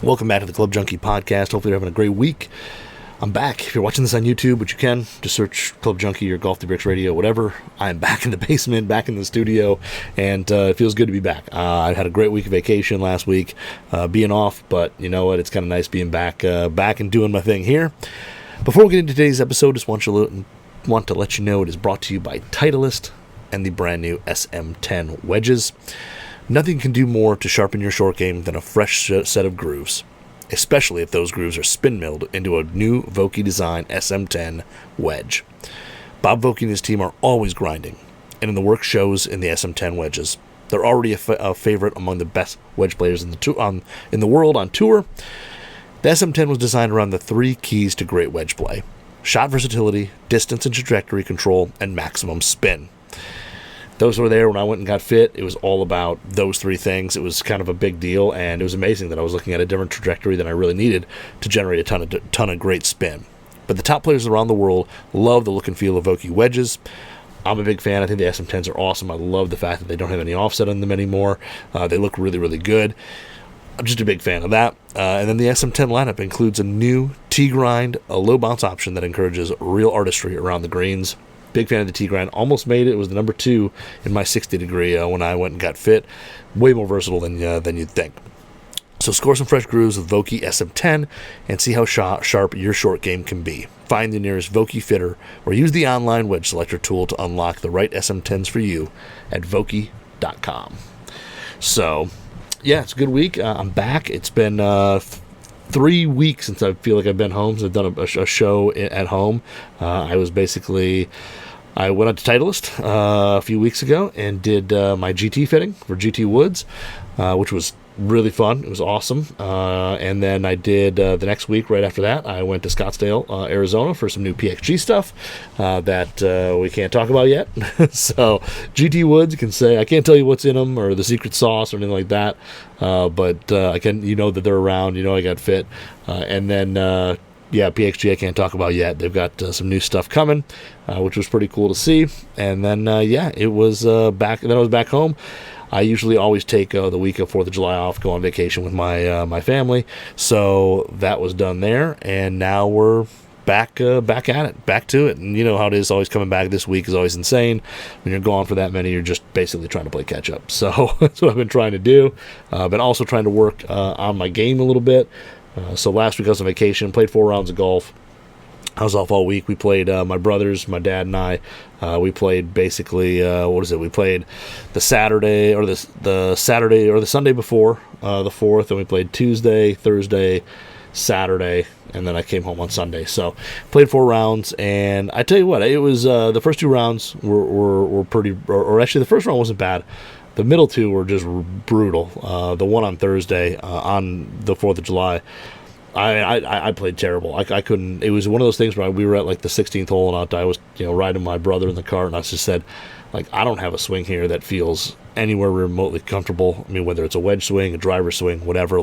Welcome back to the Club Junkie Podcast. Hopefully you're having a great week. I'm back. If you're watching this on YouTube, which you can, just search Club Junkie or Golf the Bricks Radio, whatever. I'm back in the basement, back in the studio, and it feels good to be back. I had a great week of vacation last week, being off, but you know what? It's kind of nice being back and doing my thing here. Before we get into today's episode, just want to let you know it is brought to you by Titleist and the brand new SM10 wedges. Nothing can do more to sharpen your short game than a fresh set of grooves, especially if those grooves are spin milled into a new voki design SM10 wedge. Bob Voki and his team are always grinding, and the work shows in the SM10 wedges. They're already a favorite among the best wedge players in the world on tour. The SM10 was designed around the three keys to great wedge play: shot versatility, distance and trajectory control, and maximum spin. Those were there when I went and got fit. It was all about those three things. It was kind of a big deal, and it was amazing that I was looking at a different trajectory than I really needed to generate a ton of great spin. But the top players around the world love the look and feel of voki wedges. I'm a big fan. I think the SM10s are awesome. I love the fact that they don't have any offset on them anymore. They look really, really good. I'm just a big fan of that. And then the SM10 lineup includes a new T-grind, a low bounce option that encourages real artistry around the greens. Big fan of the T-grind. Almost made it. It was the number 2 in my 60 degree when I went and got fit. Way more versatile than you'd think. So score some fresh grooves with Voki SM10 and see how sharp your short game can be. Find the nearest Voki fitter or use the online wedge selector tool to unlock the right SM10s for you at voki.com. So, yeah, it's a good week. I'm back. It's been 3 weeks since I feel like I've been home. So I've done a show at home. I went out to Titleist a few weeks ago and did my GT fitting for GT Woods, which was really fun. It was awesome. And then I did the next week right after that, I went to Scottsdale, Arizona for some new PXG stuff that we can't talk about yet. So GT Woods, you can say, I can't tell you what's in them or the secret sauce or anything like that. But I can, that they're around, I got fit. And then PXG I can't talk about yet. They've got some new stuff coming, which was pretty cool to see. And then, it was back. Then I was back home. I usually always take the week of 4th of July off, go on vacation with my family. So that was done there. And now we're back at it, back to it. And you know how it is, always coming back this week is always insane. When you're gone for that many, you're just basically trying to play catch up. So that's what I've been trying to do. Been also trying to work on my game a little bit. So last week I was on vacation, played 4 rounds of golf. I was off all week. We played, my brothers, my dad and I, we played basically, we played the Saturday or the Saturday or the Sunday before the 4th, and we played Tuesday, Thursday, Saturday, and then I came home on Sunday. So played 4 rounds, and I tell you what, it was the first 2 rounds were pretty, or actually the first round wasn't bad. The middle 2 were just brutal. The one on Thursday on the 4th of July, I played terrible. I couldn't. It was one of those things where we were at like the 16th hole, and I was riding my brother in the cart, and I just said, I don't have a swing here that feels anywhere remotely comfortable. I mean, whether it's a wedge swing, a driver swing, whatever.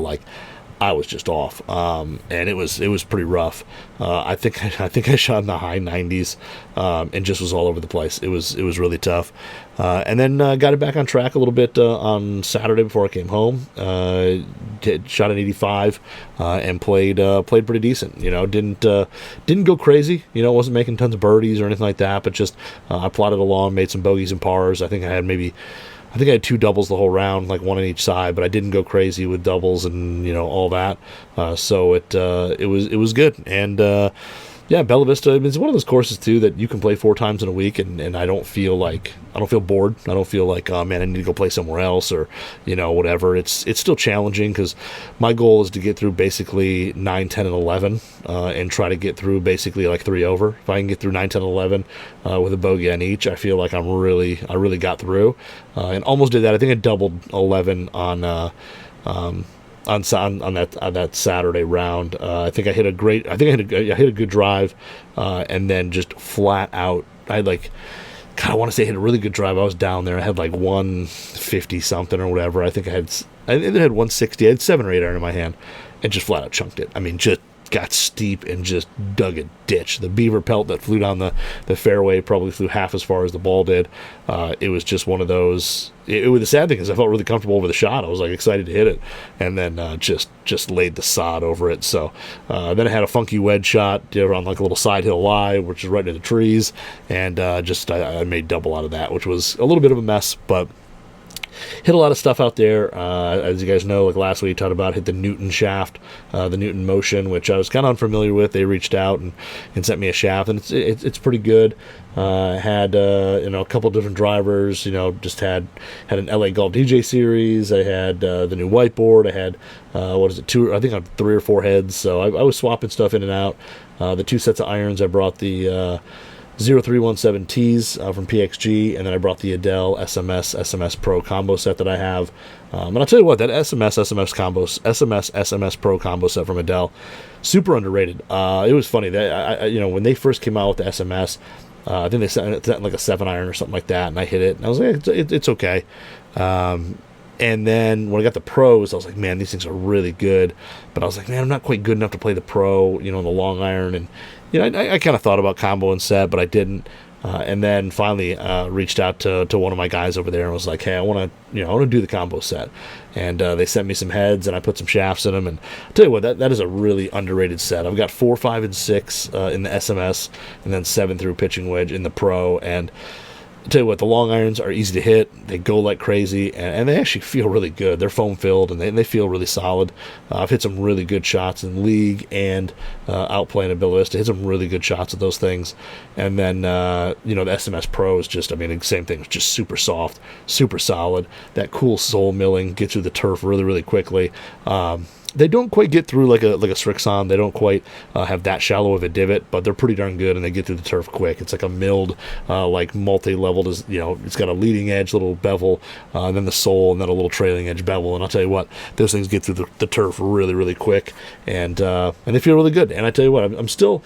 I was just off, and it was pretty rough. I think I shot in the high 90s, and just was all over the place. It was really tough, and then got it back on track a little bit on Saturday before I came home. Shot an 85, and played pretty decent. Didn't go crazy. Wasn't making tons of birdies or anything like that, but just I plodded along, made some bogeys and pars. I think I had 2 doubles the whole round, like 1 on each side, but I didn't go crazy with doubles and all that. So it was good. And Bella Vista, it's one of those courses too that you can play 4 times in a week, and I don't feel bored. I don't feel like, oh man, I need to go play somewhere else or whatever. It's still challenging because my goal is to get through basically 9, 10, and 11, and try to get through basically like 3 over. If I can get through 9, 10, 11 with a bogey on each, I feel like I really got through, and almost did that. I think I doubled 11 on that Saturday round. I think I hit a good drive, and then just flat out, I want to say I hit a really good drive. I was down there. I had like 150 something or whatever. I think I either had 160. I had 7 or 8 iron in my hand, and just flat out chunked it. I mean, just got steep and just dug a ditch. The beaver pelt that flew down the fairway probably flew half as far as the ball did. It was just one of those. It was the sad thing is I felt really comfortable over the shot. I was like excited to hit it, and then just laid the sod over it. So then I had a funky wedge shot on like a little side hill lie, which is right in the trees, and I made double out of that, which was a little bit of a mess, but hit a lot of stuff out there. As you guys know, like last week, talked about hit the Newton shaft, the Newton Motion, which I was kind of unfamiliar with. They reached out and sent me a shaft, and it's pretty good. Had a couple different drivers. Just had an LA Golf DJ series. I had the new whiteboard. I had I think on 3 or 4 heads. So I was swapping stuff in and out. The 2 sets of irons. I brought the 0317Ts from PXG, and then I brought the Adele SMS Pro combo set that I have. And I'll tell you what, that SMS Pro combo set from Adele, super underrated. It was funny that when they first came out with the SMS, I think they sent like a 7-iron or something like that, and I hit it, and I was like, it's okay. And then when I got the pros, I was like, man, these things are really good. But I was like, man, I'm not quite good enough to play the pro, the long iron. And I kind of thought about combo and set, but I didn't. And then finally reached out to one of my guys over there and was like, hey, I want to do the combo set. And they sent me some heads, and I put some shafts in them. And I'll tell you what, that is a really underrated set. I've got 4, 5, and 6 in the SMS, and then 7 through pitching wedge in the pro. And I'll tell you what, the long irons are easy to hit. They go like crazy, and they actually feel really good. They're foam filled, and they feel really solid. I've hit some really good shots in league and out playing at Bella Vista. Hit some really good shots at those things. And then the SMS Pro is just, same thing. It's just super soft, super solid. That cool sole milling gets through the turf really, really quickly. They don't quite get through like a Strixon. They don't quite have that shallow of a divot, but they're pretty darn good, and they get through the turf quick. It's like a milled, like multi-leveled. It's got a leading edge, little bevel, and then the sole, and then a little trailing edge bevel. And I'll tell you what, those things get through the turf really, really quick, and they feel really good. And I tell you what, I'm still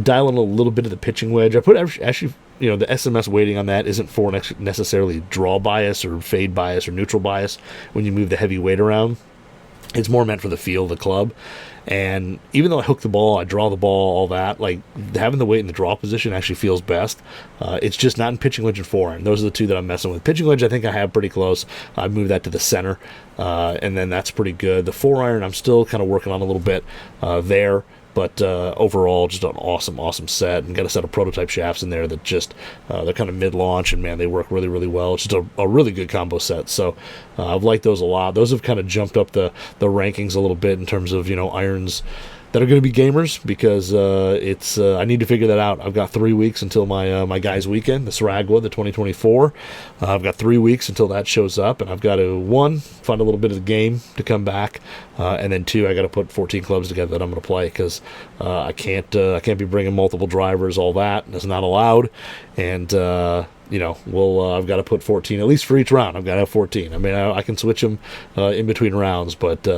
dialing a little bit of the pitching wedge. I put actually. The SMS weighting on that isn't for necessarily draw bias or fade bias or neutral bias when you move the heavy weight around. It's more meant for the feel of the club. And even though I hook the ball, I draw the ball, all that, like having the weight in the draw position actually feels best. It's just not in pitching wedge and forehand. Those are the two that I'm messing with. Pitching wedge, I think I have pretty close. I moved that to the center, and then that's pretty good. The 4-iron, I'm still kind of working on a little bit there. But overall, just an awesome set, and got a set of prototype shafts in there that just, they're kind of mid-launch, and man, they work really, really well. It's just a really good combo set. So I've liked those a lot. Those have kind of jumped up the rankings a little bit in terms of, irons that are going to be gamers, because I need to figure that out. I've got 3 weeks until my guys' weekend, the Saragua, the 2024. I've got 3 weeks until that shows up, and I've got to, 1, find a little bit of the game to come back, and then 2, I got to put 14 clubs together that I'm going to play, because I can't be bringing multiple drivers, all that. That's not allowed, and I've got to put 14, at least for each round. I've got to have 14. I can switch them in between rounds, but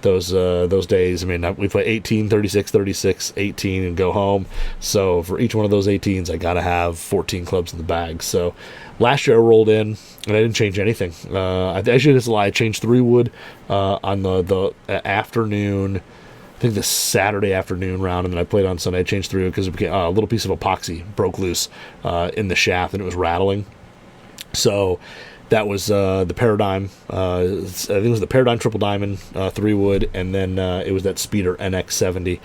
those days, we play 18, 36, 36, 18, and go home. So for each one of those 18s, I got to have 14 clubs in the bag. So last year I rolled in, and I didn't change anything. Actually, that's a lie. I changed 3 wood on the afternoon, I think the Saturday afternoon round, and then I played on Sunday. I changed 3 because it became a little piece of epoxy broke loose in the shaft, and it was rattling. So that was the Paradigm. I think it was the Paradigm Triple Diamond 3 wood, and then it was that Speeder NX70.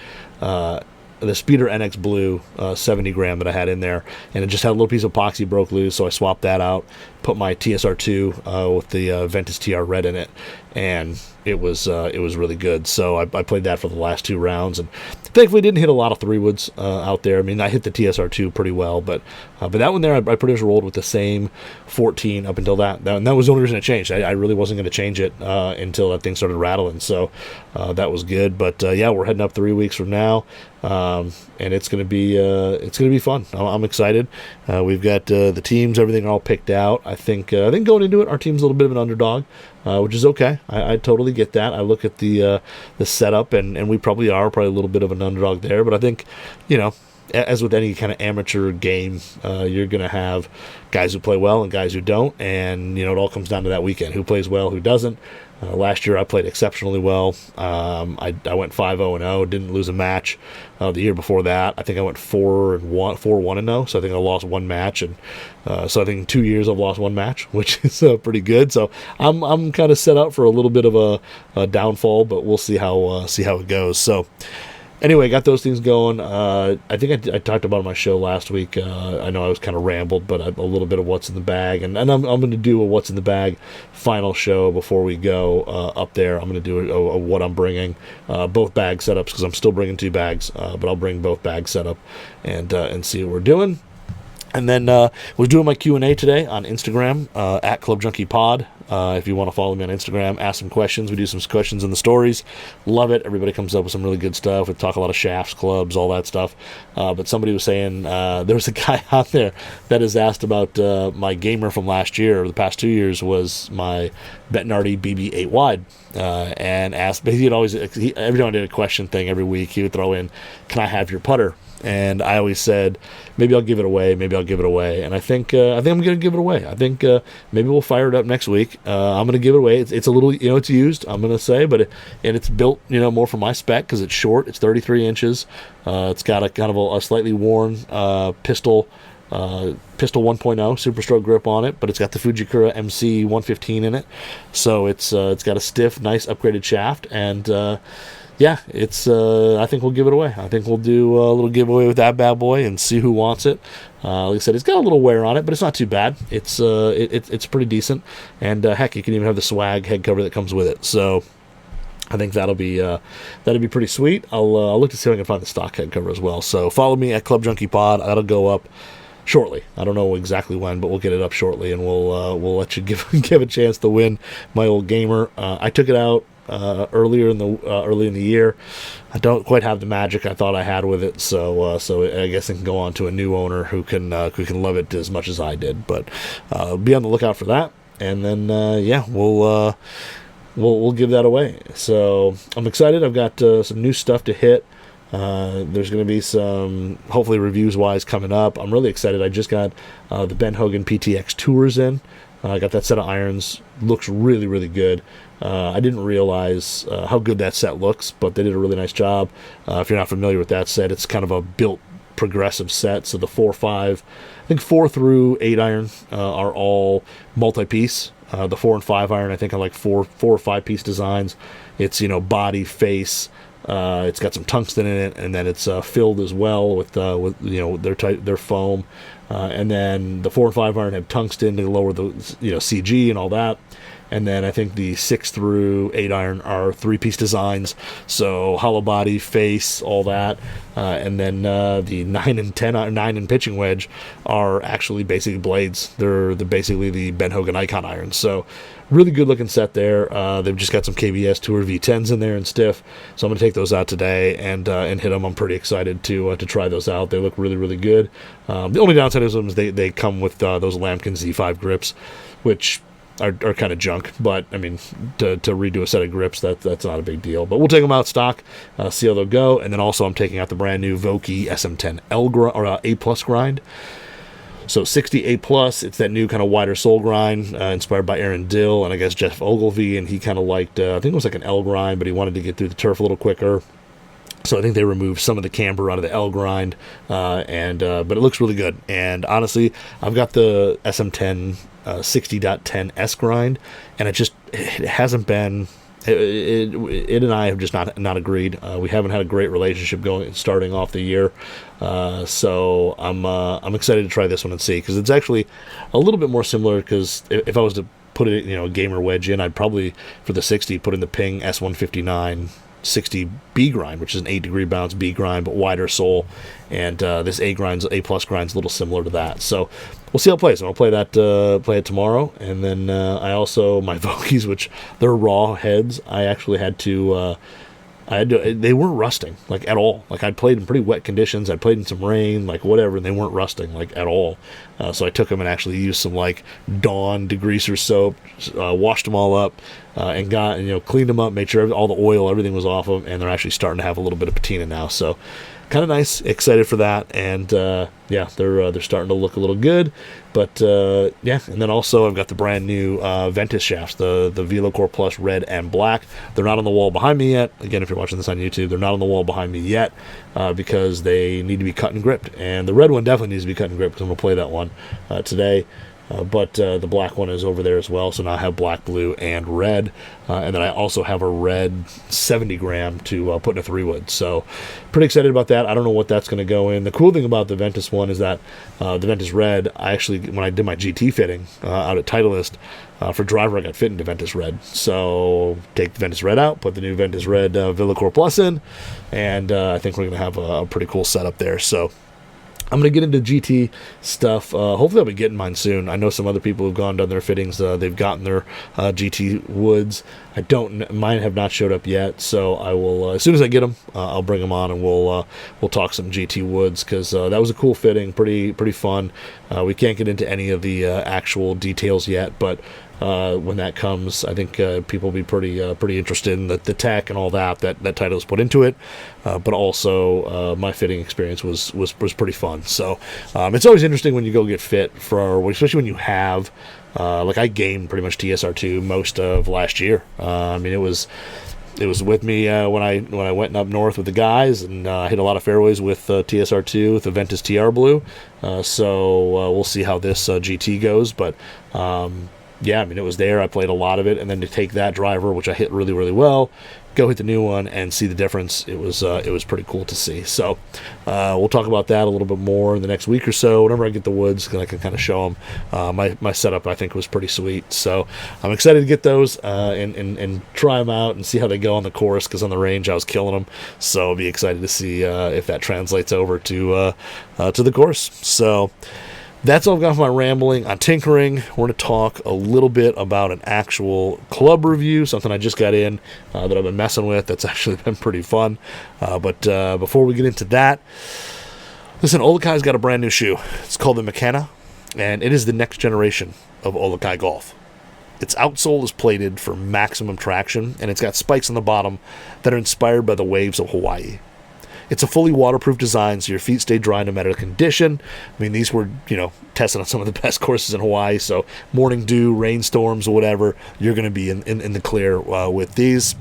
The Speeder NX Blue 70 gram that I had in there, and it just had a little piece of epoxy broke loose, so I swapped that out, put my TSR2 with the Ventus TR Red in it, and it was really good. So I played that for the last 2 rounds, and thankfully didn't hit a lot of 3 woods out there. I hit the TSR2 pretty well, but that one there I pretty much rolled with the same 14 up until that. And that was the only reason I changed. I really wasn't going to change it until that thing started rattling, so that was good. But yeah, we're heading up 3 weeks from now, and it's gonna be fun. I'm excited. We've got the teams, everything all picked out. I think going into it, our team's a little bit of an underdog, which is okay. I totally get that. I look at the setup, and we probably are a little bit of an underdog there, but I think as with any kind of amateur game, you're going to have guys who play well and guys who don't, and it all comes down to that weekend: who plays well, who doesn't. Last year I played exceptionally well. I went 5-0-0, didn't lose a match. The year before that, I think I went 4-1-0. So I think I lost one match, and so I think in 2 years I've lost one match, which is pretty good. So I'm kind of set up for a little bit of a downfall, but we'll see how it goes. So. Anyway, got those things going. I think I talked about it on my show last week. I know I was kind of rambled, but a little bit of what's in the bag. And I'm going to do a what's in the bag final show before we go up there. I'm going to do a what I'm bringing, both bag setups, because I'm still bringing 2 bags, but I'll bring both bags set up and see what we're doing. And then we're doing my Q&A today on Instagram, at Club Junkie Pod. If you want to follow me on Instagram, ask some questions. We do some questions in the stories. Love it. Everybody comes up with some really good stuff. We talk a lot of shafts, clubs, all that stuff. But somebody was saying there was a guy out there that has asked about my gamer from last year, or the past 2 years, was my Bettinardi BB 8 wide. And asked, but every time I did a question thing every week, he would throw in, "Can I have your putter?" And I always said, maybe I'll give it away. And I think I'm going to give it away. I think maybe we'll fire it up next week. I'm going to give it away. It's a little, it's used, I'm going to say, but it's built, more for my spec, because it's short. It's 33 inches. It's got a kind of a slightly worn pistol 1.0 Super Stroke grip on it, but it's got the Fujikura MC 115 in it. So it's got a stiff, nice upgraded shaft, and yeah, it's. I think we'll give it away. I think we'll do a little giveaway with that bad boy and see who wants it. Like I said, it's got a little wear on it, but it's not too bad. It's pretty decent, and heck, you can even have the swag head cover that comes with it. So I think that'll be pretty sweet. I'll look to see if I can find the stock head cover as well. So follow me at Club Junkie Pod. That'll go up shortly. I don't know exactly when, but we'll get it up shortly, and we'll let you give a chance to win my old gamer. I took it out early in the year. I don't quite have the magic I thought I had with it, so I guess it can go on to a new owner who can love it as much as I did. But be on the lookout for that, and then we'll give that away. So I'm excited. I've got some new stuff to hit. There's going to be some, hopefully reviews wise, coming up. I'm really excited. I just got the Ben Hogan PTX Tours in. I got that set of irons. Looks really, really good. I didn't realize how good that set looks, but they did a really nice job. If you're not familiar with that set, it's kind of a built progressive set. So the 4 through 8 iron are all multi-piece. The 4 and 5 iron, I think, are like 4 or 5 piece designs. It's body, face. It's got some tungsten in it, and then it's filled as well with their foam. And then the 4 and 5 iron have tungsten to lower the CG and all that. And then I think the 6 through 8 iron are 3-piece designs, so hollow body, face, all that. And then the 9 and pitching wedge are actually basically blades. They're basically the Ben Hogan Icon irons. So really good looking set there. They've just got some KBS Tour V10s in there and stiff. So I'm going to take those out today and hit them. I'm pretty excited to try those out. They look really, really good. The only downside is they come with those Lamkin Z5 grips, which are kind of junk, but I mean, to redo a set of grips, that's not a big deal. But we'll take them out stock, see how they'll go, and then also I'm taking out the brand new voki SM10L A plus grind. So 60 A plus, it's that new kind of wider sole grind, inspired by Aaron Dill and I guess Jeff Ogilvy, and he kind of liked, I think it was like an L grind, but he wanted to get through the turf a little quicker. So I think they removed some of the camber out of the L grind, but it looks really good. And honestly, I've got the SM10 60.10 S grind, and it hasn't been. It and I have just not agreed. We haven't had a great relationship starting off the year, so I'm excited to try this one and see, because it's actually a little bit more similar. Because if I was to put it, a gamer wedge in, I'd probably for the 60 put in the Ping S159 60 B grind, which is an 8-degree bounce B grind, but wider sole, and this A plus grind's a little similar to that. So we'll see how it plays. I'll play it tomorrow, and then I also, my Vokies, which they're raw heads, I actually had to. They weren't rusting, like, at all. Like, I'd played in pretty wet conditions. I'd played in some rain, like, whatever, and they weren't rusting, like, at all. So I took them and actually used some, like, Dawn degreaser soap, washed them all up, and cleaned them up, made sure all the oil, everything was off them, and they're actually starting to have a little bit of patina now. So kind of nice. Excited for that, and yeah, they're starting to look a little good. But yeah, and then also I've got the brand new Ventus shafts, the VeloCore Plus red and black. They're not on the wall behind me yet. Again, if you're watching this on YouTube, they're not on the wall behind me yet because they need to be cut and gripped. And the red one definitely needs to be cut and gripped because I'm gonna play that one today. But the black one is over there as well, so now I have black, blue, and red. And then I also have a red 70 gram to put in a 3-wood. So pretty excited about that. I don't know what that's going to go in. The cool thing about the Ventus one is that the Ventus red, I actually, when I did my GT fitting out at Titleist, for driver I got fit into Ventus red. So take the Ventus red out, put the new Ventus red VeloCore Plus in, and I think we're going to have a pretty cool setup there. So I'm going to get into GT stuff. Hopefully I'll be getting mine soon. I know some other people have gone done their fittings. They've gotten their GT woods. Mine have not showed up yet, so I will, as soon as I get them, I'll bring them on and we'll talk some GT woods, because that was a cool fitting, pretty fun. We can't get into any of the actual details yet, but when that comes, I think people will be pretty interested in the tech and all that Titleist put into it. But also my fitting experience was pretty fun. So it's always interesting when you go get fit especially when you have like I gamed pretty much TSR2 most of last year. I mean, it was with me when I went up north with the guys, and I hit a lot of fairways with TSR2 with the Ventus TR Blue. So we'll see how this GT goes, but yeah, I mean, it was there. I played a lot of it, and then to take that driver, which I hit really, really well, go hit the new one and see the difference. It was pretty cool to see. So we'll talk about that a little bit more in the next week or so. Whenever I get the woods, I can kind of show them. My setup, I think, was pretty sweet. So I'm excited to get those and try them out and see how they go on the course, because on the range I was killing them. So I'll be excited to see if that translates over to the course. So that's all I've got for my rambling on tinkering. We're going to talk a little bit about an actual club review, something I just got in that I've been messing with. That's actually been pretty fun. But before we get into that, listen, Olukai's got a brand new shoe. It's called the Makena, and it is the next generation of Olukai golf. Its outsole is plated for maximum traction, and it's got spikes on the bottom that are inspired by the waves of Hawaii. It's a fully waterproof design, so your feet stay dry no matter the condition. I mean, these were, tested on some of the best courses in Hawaii, so morning dew, rainstorms, or whatever, you're going to be in the clear with these.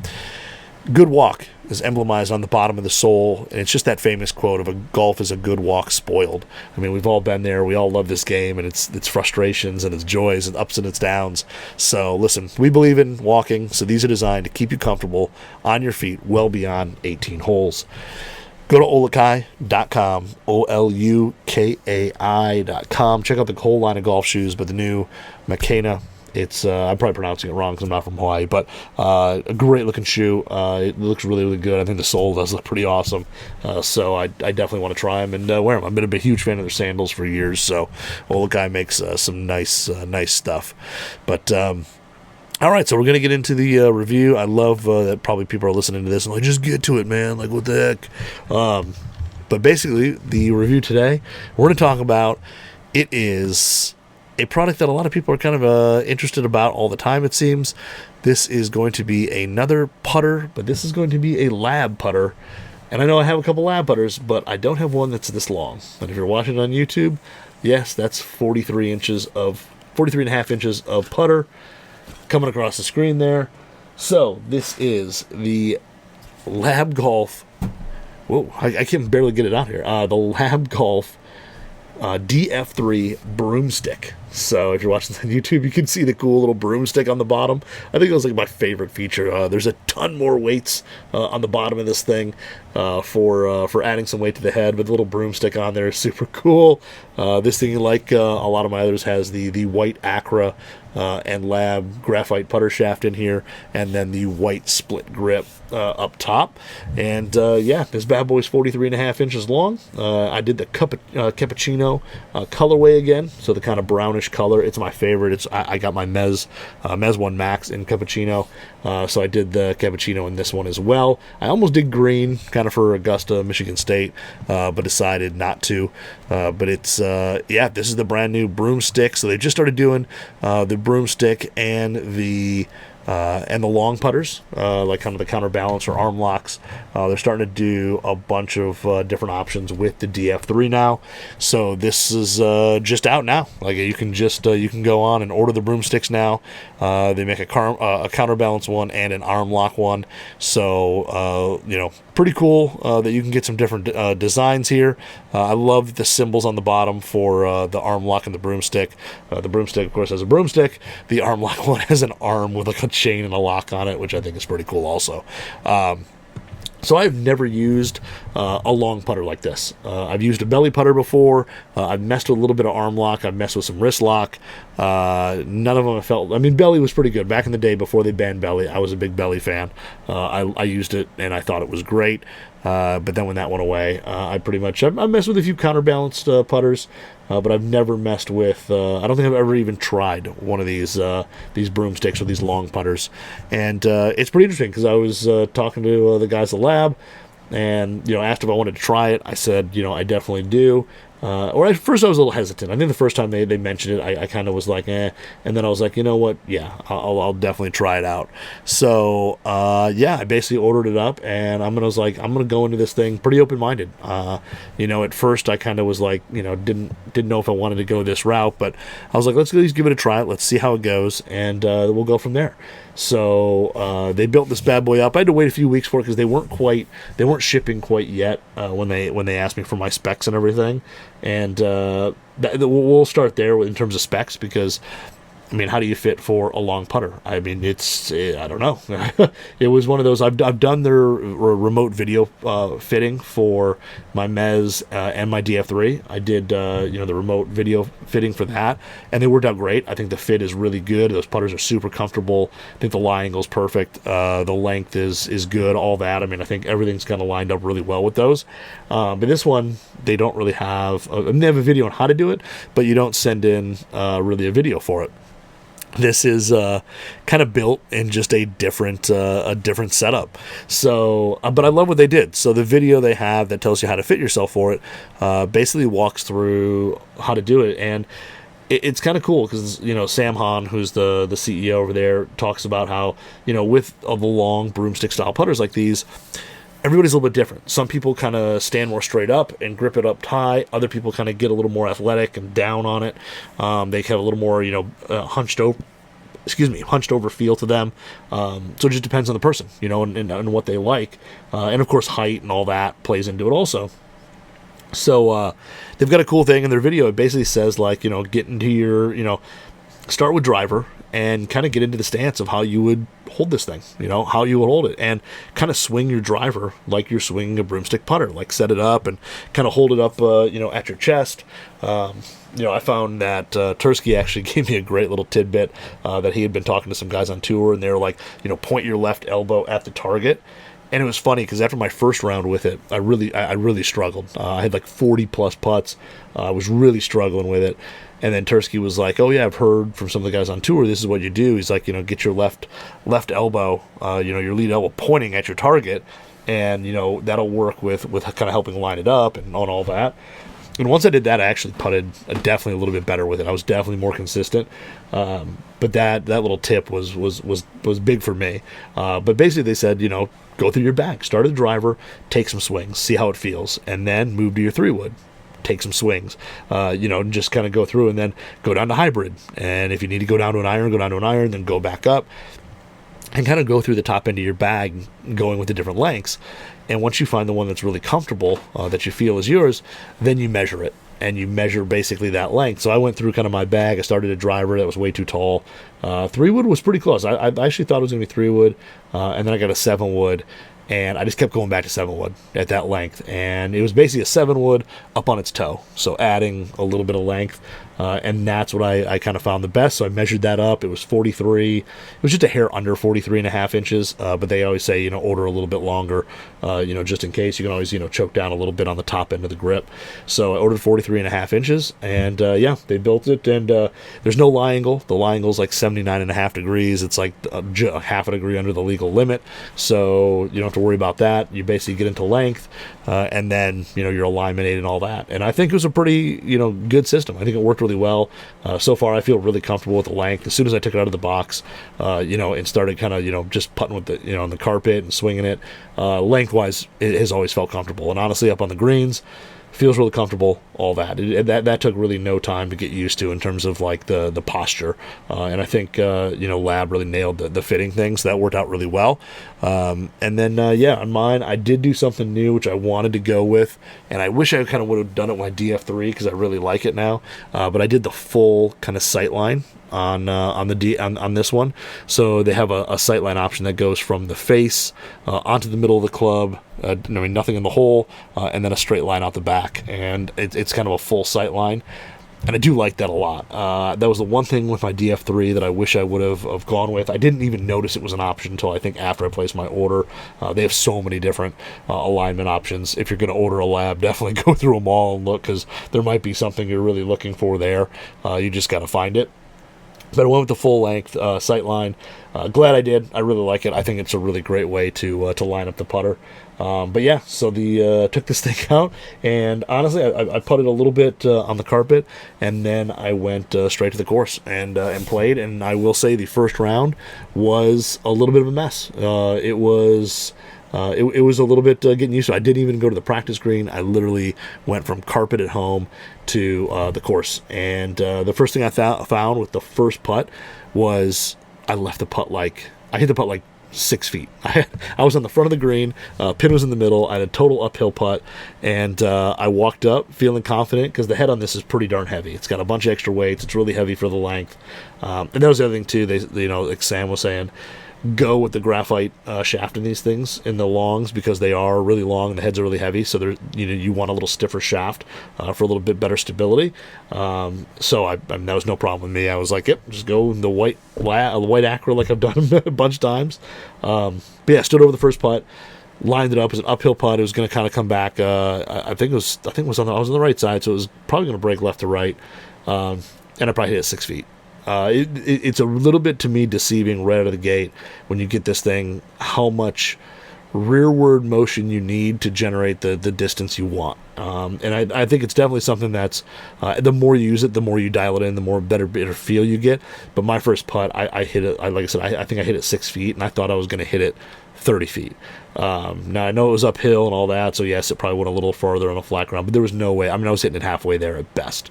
Good walk is emblemized on the bottom of the sole, and it's just that famous quote of a golf is a good walk spoiled. I mean, we've all been there. We all love this game, and its frustrations and its joys and ups and its downs. So listen, we believe in walking, so these are designed to keep you comfortable on your feet well beyond 18 holes. Go to Olukai.com, Olukai.com. Check out the whole line of golf shoes, but the new Makena, it's I'm probably pronouncing it wrong because I'm not from Hawaii, but a great looking shoe. It looks really, really good. I think the sole does look pretty awesome. So I definitely want to try them and wear them. I've been a huge fan of their sandals for years, so Olukai makes some nice stuff. But all right, so we're going to get into the review. I love that probably people are listening to this and like, just get to it, man. Like, what the heck? But basically, the review today, we're going to talk about, it is a product that a lot of people are kind of interested about all the time, it seems. This is going to be another putter, but this is going to be a lab putter. And I know I have a couple lab putters, but I don't have one that's this long. And if you're watching it on YouTube, yes, that's 43 and a half inches of putter coming across the screen there. So this is the Lab Golf. Whoa, I can barely get it out here. The Lab Golf DF3 Broomstick. So if you're watching this on YouTube, you can see the cool little broomstick on the bottom. I think it was like my favorite feature. There's a ton more weights on the bottom of this thing for adding some weight to the head, but the little broomstick on there is super cool. This thing, like a lot of my others, has the white Acra and Lab graphite putter shaft in here, and then the white split grip up top. And yeah, this bad boy's 43 and a half inches long. I did the cappuccino colorway again, so the kind of brownish color. It's my favorite. I got my Mez 1 Max in cappuccino, so I did the cappuccino in this one as well. I almost did green, kind of for Augusta, Michigan State, but decided not to. But it's yeah, this is the brand new Broomstick. So they just started doing the Broomstick and the And the long putters, like kind of the counterbalance or arm locks, they're starting to do a bunch of different options with the DF3 now. So this is just out now. Like you can go on and order the broomsticks now. They make a counterbalance one and an arm lock one. So pretty cool that you can get some different designs here. I love the symbols on the bottom for the arm lock and the broomstick. The broomstick, of course, has a broomstick. The arm lock one has an arm with like a chain and a lock on it, which I think is pretty cool also. So I've never used a long putter like this. I've used a belly putter before. I've messed with a little bit of arm lock. I've messed with some wrist lock. None of them have felt... I mean, belly was pretty good. Back in the day before they banned belly, I was a big belly fan. I used it, and I thought it was great. But then when that went away, I've messed with a few counterbalanced putters, but I've never messed with... I don't think I've ever even tried one of these broomsticks or these long putters. And it's pretty interesting because I was talking to the guys at the lab and asked if I wanted to try it. I said, I definitely do. Or at first I was a little hesitant. I think the first time they mentioned it, I kind of was like, eh. And then I was like, you know what? Yeah, I'll definitely try it out. So, I basically ordered it up, and I'm going to go into this thing pretty open-minded. At first I kind of was like, didn't know if I wanted to go this route, but I was like, let's at least give it a try. Let's see how it goes, and we'll go from there. So they built this bad boy up. I had to wait a few weeks for it because they weren't shipping quite yet when they asked me for my specs and everything. And we'll start there in terms of specs because, I mean, how do you fit for a long putter? I mean, I don't know. It was one of those. I've done their remote video fitting for my Mez and my DF3. I did the remote video fitting for that, and they worked out great. I think the fit is really good. Those putters are super comfortable. I think the lie angle is perfect. The length is good. All that. I mean, I think everything's kind of lined up really well with those. But this one, they don't really have. They have a video on how to do it, but you don't send in really a video for it. This is kind of built in just a different setup. So, but I love what they did. So the video they have that tells you how to fit yourself for it basically walks through how to do it, and it's kind of cool because Sam Hahn, who's the CEO over there, talks about how with the long broomstick style putters like these, everybody's a little bit different. Some people kind of stand more straight up and grip it up high. Other people kind of get a little more athletic and down on it. They have a little more, hunched over feel to them. So it just depends on the person, and what they like. And of course, height and all that plays into it also. So they've got a cool thing in their video. It basically says get into your, start with driver and kind of get into the stance of how you would hold this thing, how you would hold it, and kind of swing your driver like you're swinging a broomstick putter, like set it up and kind of hold it up, at your chest. I found that Tursky actually gave me a great little tidbit that he had been talking to some guys on tour, and they were like, point your left elbow at the target. And it was funny because after my first round with it, I really struggled. I had like 40 plus putts. I was really struggling with it. And then Tursky was like, "Oh yeah, I've heard from some of the guys on tour. This is what you do." He's like, get your left elbow, your lead elbow pointing at your target, and that'll work with kind of helping line it up and on all that. And once I did that, I actually putted definitely a little bit better with it. I was definitely more consistent. But that little tip was big for me. But basically they said, go through your bag, start at the driver, take some swings, see how it feels, and then move to your 3-wood. Take some swings, just kind of go through and then go down to hybrid. And if you need to go down to an iron, then go back up and kind of go through the top end of your bag, going with the different lengths. And once you find the one that's really comfortable, that you feel is yours, then you measure it. And you measure basically that length. So I went through kind of my bag. I started a driver that was way too tall. 3-wood was pretty close. I actually thought it was going to be 3-wood. And then I got a 7-wood. And I just kept going back to 7-wood at that length. And it was basically a 7-wood up on its toe. So adding a little bit of length. And that's what I kind of found the best. So I measured that up. It was 43. It was just a hair under 43 and a half inches. But they always say, order a little bit longer, just in case. You can always, choke down a little bit on the top end of the grip. So I ordered 43 and a half inches. And they built it. And there's no lie angle. The lie angle is like 79 and a half degrees. It's like a half a degree under the legal limit. So you don't have to worry about that. You basically get into length. And then, your alignment aid and all that. And I think it was a pretty, good system. I think it worked really well. So far, I feel really comfortable with the length. As soon as I took it out of the box, and started kind of, just putting with the, on the carpet and swinging it, lengthwise, it has always felt comfortable. And honestly, up on the greens, feels really comfortable, all that. That took really no time to get used to in terms of like the posture. And I think, Lab really nailed the fitting thing, so that worked out really well. And then, on mine, I did do something new, which I wanted to go with, and I wish I kind of would have done it with my DF3 because I really like it now. But I did the full kind of sight line on this one. So they have a sightline option that goes from the face onto the middle of the club, nothing in the hole, and then a straight line out the back, and it's kind of a full sight line. And I do like that a lot. That was the one thing with my DF3 that I wish I would have gone with. I didn't even notice it was an option until I think after I placed my order. They have so many different alignment options. If you're going to order a Lab, definitely go through them all and look, because there might be something you're really looking for there. You just got to find it. But I went with the full length sight line. Glad I did. I really like it. I think it's a really great way to line up the putter. So took this thing out, and honestly, I putted a little bit on the carpet, and then I went straight to the course and played. And I will say the first round was a little bit of a mess. It was a little bit getting used to. I didn't even go to the practice green. I literally went from carpet at home to the course. And the first thing I found with the first putt was I hit the putt like 6 feet. I was on the front of the green, pin was in the middle, I had a total uphill putt, and I walked up feeling confident because the head on this is pretty darn heavy. It's got a bunch of extra weights. It's really heavy for the length. And that was the other thing too. Like Sam was saying, go with the graphite shaft in these things, in the longs, because they are really long and the heads are really heavy, so you want a little stiffer shaft for a little bit better stability. So that was no problem with me. I was like, yep, just go the white acro like I've done a bunch of times. Stood over the first putt, lined it up as an uphill putt. It was going to kind of come back. I think it was I was on the right side, so it was probably going to break left to right, and I probably hit it 6 feet. It's a little bit, to me, deceiving right out of the gate when you get this thing, how much rearward motion you need to generate the distance you want. And I think it's definitely something that's, the more you use it, the more you dial it in, the more better feel you get. But my first putt, I hit it, like I said, I think I hit it 6 feet, and I thought I was going to hit it 30 feet. Now, I know it was uphill and all that, so yes, it probably went a little farther on a flat ground, but there was no way. I was hitting it halfway there at best.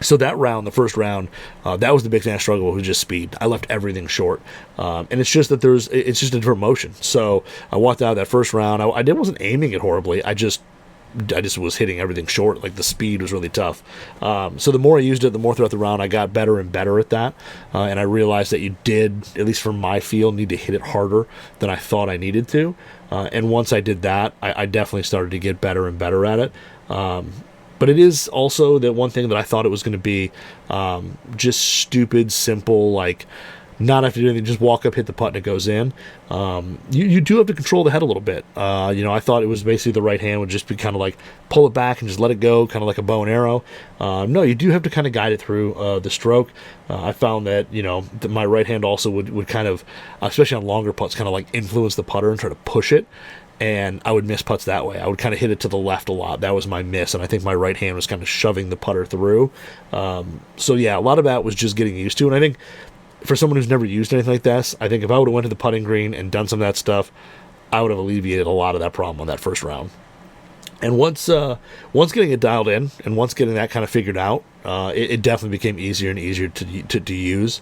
So that round, the first round, that was the big thing I struggled with, was just speed. I left everything short. And it's just that it's just a different motion. So I walked out of that first round. I wasn't aiming it horribly. I just was hitting everything short. Like, the speed was really tough. So the more I used it, the more throughout the round, I got better and better at that. And I realized that you did, at least for my feel, need to hit it harder than I thought I needed to. And once I did that, I definitely started to get better and better at it. But it is also the one thing that I thought it was going to be, just stupid, simple, like, not have to do anything, just walk up, hit the putt, and it goes in. You do have to control the head a little bit. I thought it was basically the right hand would just be kind of like pull it back and just let it go, kind of like a bow and arrow. No, you do have to kind of guide it through the stroke. I found that, that my right hand also would kind of, especially on longer putts, kind of like influence the putter and try to push it. And I would miss putts that way. I would kind of hit it to the left a lot. That was my miss, and I think my right hand was kind of shoving the putter through. A lot of that was just getting used to. And I think for someone who's never used anything like this, I think if I would have went to the putting green and done some of that stuff, I would have alleviated a lot of that problem on that first round. And once getting it dialed in, and once getting that kind of figured out, it definitely became easier and easier to use.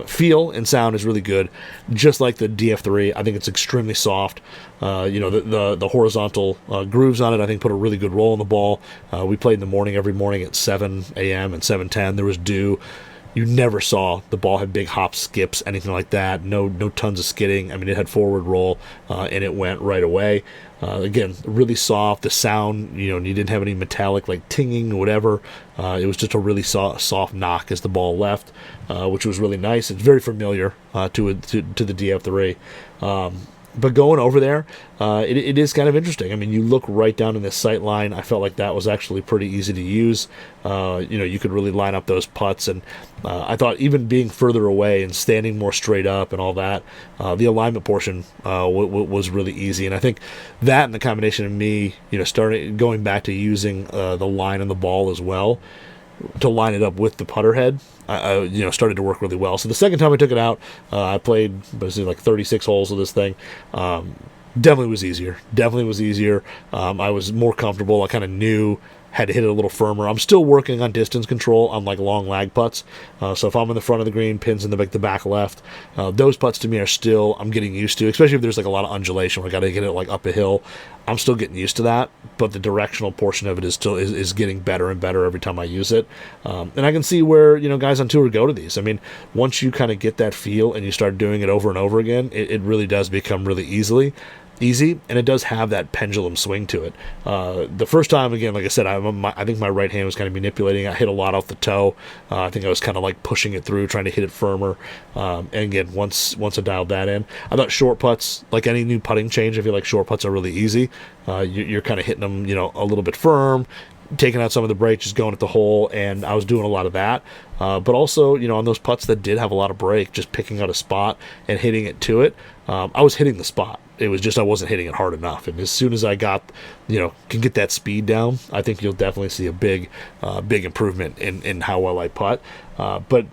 Feel and sound is really good, just like the DF3. I think it's extremely soft. The horizontal grooves on it, I think, put a really good roll on the ball. We played in the morning every morning at 7 a.m. and 7:10. There was dew. You never saw the ball have big hops, skips, anything like that. No tons of skidding. It had forward roll, and it went right away. Again, really soft. The sound, you didn't have any metallic, like tinging or whatever. It was just a really soft knock as the ball left, which was really nice. It's very familiar to the DF3. But going over there, it is kind of interesting. You look right down in this sight line. I felt like that was actually pretty easy to use. You could really line up those putts, and I thought even being further away and standing more straight up and all that, the alignment portion was really easy. And I think that, and the combination of me, going back to using the line on the ball as well, line it up with the putter head, I started to work really well. So the second time I took it out, I played basically like 36 holes of this thing. Definitely was easier. I was more comfortable. I kind of knew had to hit it a little firmer. I'm still working on distance control on like long lag putts. So if I'm in the front of the green, pins in the back left, those putts to me are still, I'm getting used to, especially if there's like a lot of undulation where I got to get it like up a hill. I'm still getting used to that, but the directional portion of it is still is getting better and better every time I use it. And I can see where, guys on tour go to these. I mean, once you kind of get that feel and you start doing it over and over again, it really does become really easy, and it does have that pendulum swing to it. The first time, again, like I said, I think my right hand was kind of manipulating. I hit a lot off the toe. I think I was kind of like pushing it through, trying to hit it firmer. And again, once I dialed that in, I thought short putts, like any new putting change, I feel like short putts are really easy. You're kind of hitting them, a little bit firm, taking out some of the break, just going at the hole, and I was doing a lot of that. But also, on those putts that did have a lot of break, just picking out a spot and hitting it to it, I was hitting the spot. It was just I wasn't hitting it hard enough. And as soon as I got, can get that speed down, I think you'll definitely see a big improvement in how well I putt. But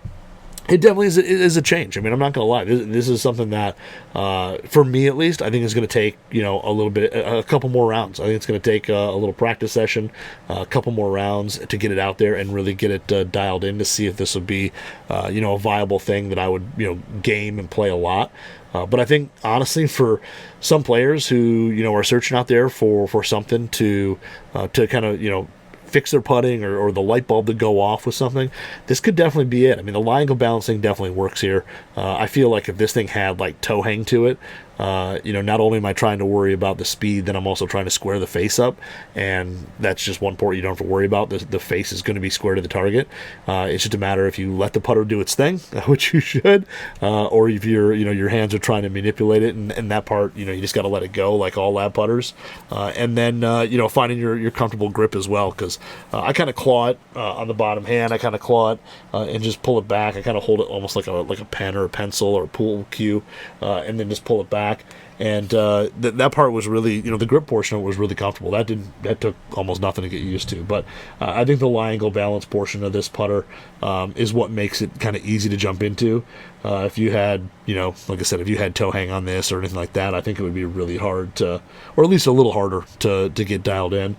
it definitely is a change. I mean, I'm not going to lie. This is something that, for me at least, I think it's going to take, a couple more rounds. I think it's going to take a little practice session, a couple more rounds to get it out there and really get it dialed in to see if this would be, a viable thing that I would, game and play a lot. But I think, honestly, for some players who, are searching out there for something to kind of, fix their putting or the light bulb to go off with something, this could definitely be it. I mean, the line angle balancing definitely works here. I feel like if this thing had like toe hang to it, not only am I trying to worry about the speed, then I'm also trying to square the face up, and that's just one part you don't have to worry about. The face is going to be square to the target. It's just a matter if you let the putter do its thing, which you should, or if your hands are trying to manipulate it, and that part, you just got to let it go, like all lab putters, and then finding your comfortable grip as well, because I kind of claw it on the bottom hand. I kind of claw it and just pull it back. I kind of hold it almost like a pen or a pencil or a pool cue, and then just pull it back. And that part was really, the grip portion of it was really comfortable. That took almost nothing to get used to. But I think the line angle balance portion of this putter is what makes it kind of easy to jump into. If you had, like I said, if you had toe hang on this or anything like that, I think it would be really hard to, or at least a little harder to get dialed in.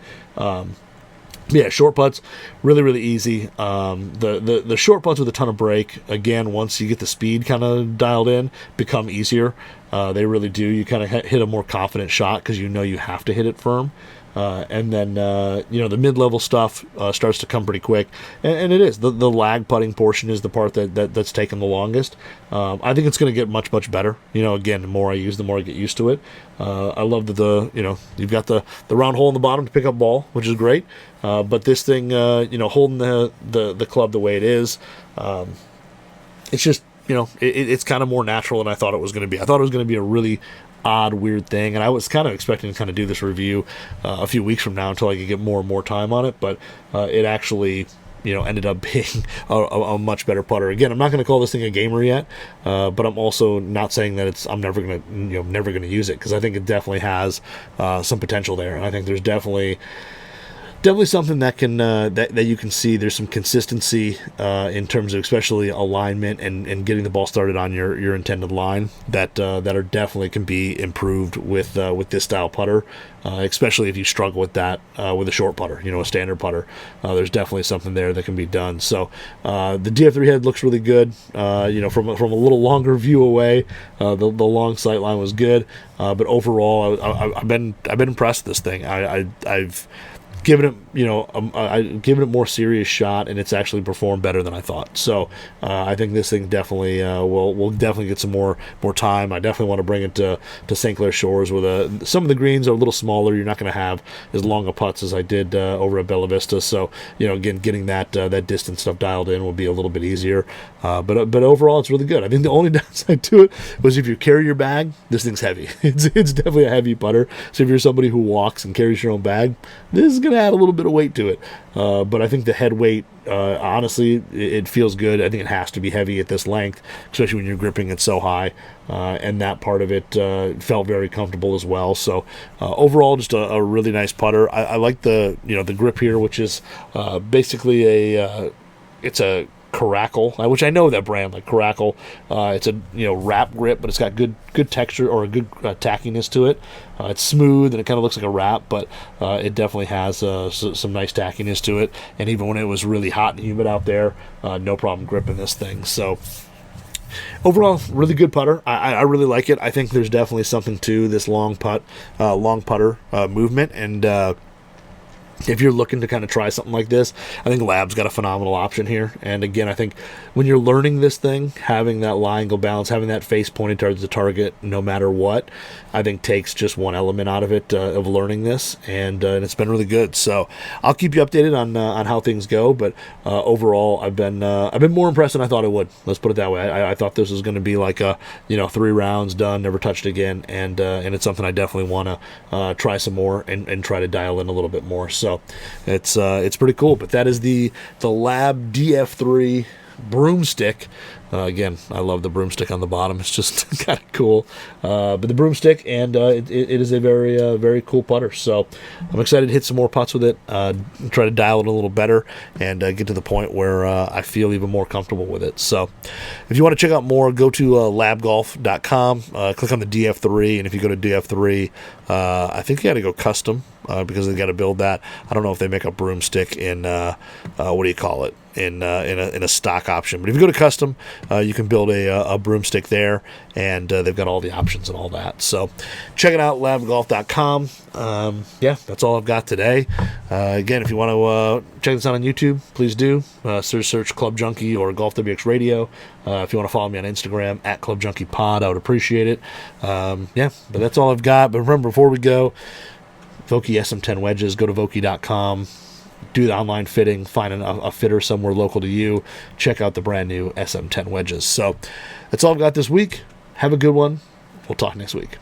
Yeah, short putts, really, really easy. The short putts with a ton of break, again, once you get the speed kind of dialed in, become easier. They really do. You kind of hit a more confident shot because you have to hit it firm. And then, the mid-level stuff starts to come pretty quick. And it is. The lag putting portion is the part that's taken the longest. I think it's going to get much, much better. Again, the more I use, the more I get used to it. I love that you've got the round hole in the bottom to pick up ball, which is great. But this thing, holding the club the way it is, it's just, it's kind of more natural than I thought it was going to be. I thought it was going to be a really odd, weird thing, and I was kind of expecting to kind of do this review a few weeks from now until I could get more and more time on it, but it actually ended up being a much better putter. Again, I'm not going to call this thing a gamer yet, but I'm also not saying that I'm never going to use it, because I think it definitely has some potential there, and I think there's definitely something that can that you can see. There's some consistency in terms of especially alignment and getting the ball started on your intended line that are definitely can be improved with this style putter, especially if you struggle with that with a short putter, a standard putter. There's definitely something there that can be done. So the DF3 head looks really good. From a little longer view away, the long sight line was good, but overall I've been impressed with this thing. I've given it, I've given it more serious shot, and it's actually performed better than I thought. So I think this thing definitely will definitely get some more time. I definitely want to bring it to St. Clair Shores, where some of the greens are a little smaller. You're not going to have as long a putts as I did over at Bella Vista. So again, getting that distance stuff dialed in will be a little bit easier. But overall, it's really good. I think the only downside to it was if you carry your bag, this thing's heavy. It's definitely a heavy putter. So if you're somebody who walks and carries your own bag, this is going to add a little bit of weight to it. But I think the head weight, honestly, it feels good. I think it has to be heavy at this length, especially when you're gripping it so high. And that part of it felt very comfortable as well. So overall, just a really nice putter. I like the grip here, which is basically a it's a Caracal, which I know that brand, like Caracal. It's a wrap grip, but it's got good texture, or a good tackiness to it. It's smooth and it kind of looks like a wrap, but it definitely has some nice tackiness to it. And even when it was really hot and humid out there, no problem gripping this thing. So overall, really good putter. I really like it. I think there's definitely something to this long putter movement, and if you're looking to kind of try something like this, I think Lab's got a phenomenal option here. And again, I think when you're learning this thing, having that lie angle balance, having that face pointed towards the target no matter what, I think takes just one element out of it, of learning this, and it's been really good. So I'll keep you updated on how things go, but overall, I've been more impressed than I thought it would. Let's put it that way. I thought this was going to be like 3 rounds done, never touched again, and it's something I definitely want to try some more and try to dial in a little bit more. So it's pretty cool. But that is the Lab DF3 Broomstick. Again, I love the broomstick on the bottom. It's just kind of cool. But the broomstick, and it is a very cool putter. So I'm excited to hit some more putts with it, try to dial it a little better, and get to the point where I feel even more comfortable with it. So if you want to check out more, go to labgolf.com, click on the DF3, and if you go to DF3, I think you got to go custom, because they got to build that. I don't know if they make a broomstick in what do you call it, in a stock option. But if you go to custom, you can build a broomstick there, and they've got all the options and all that. So check it out, labgolf.com. That's all I've got today. Again, if you want to check this out on YouTube, please do. Search Club Junkie or Golf WX Radio. If you want to follow me on Instagram at Club Junkie Pod, I would appreciate it. But that's all I've got. But remember, before we go, Voki SM10 wedges, go to voki.com, do the online fitting, find a fitter somewhere local to you, check out the brand new SM10 wedges. So that's all I've got this week. Have a good one. We'll talk next week.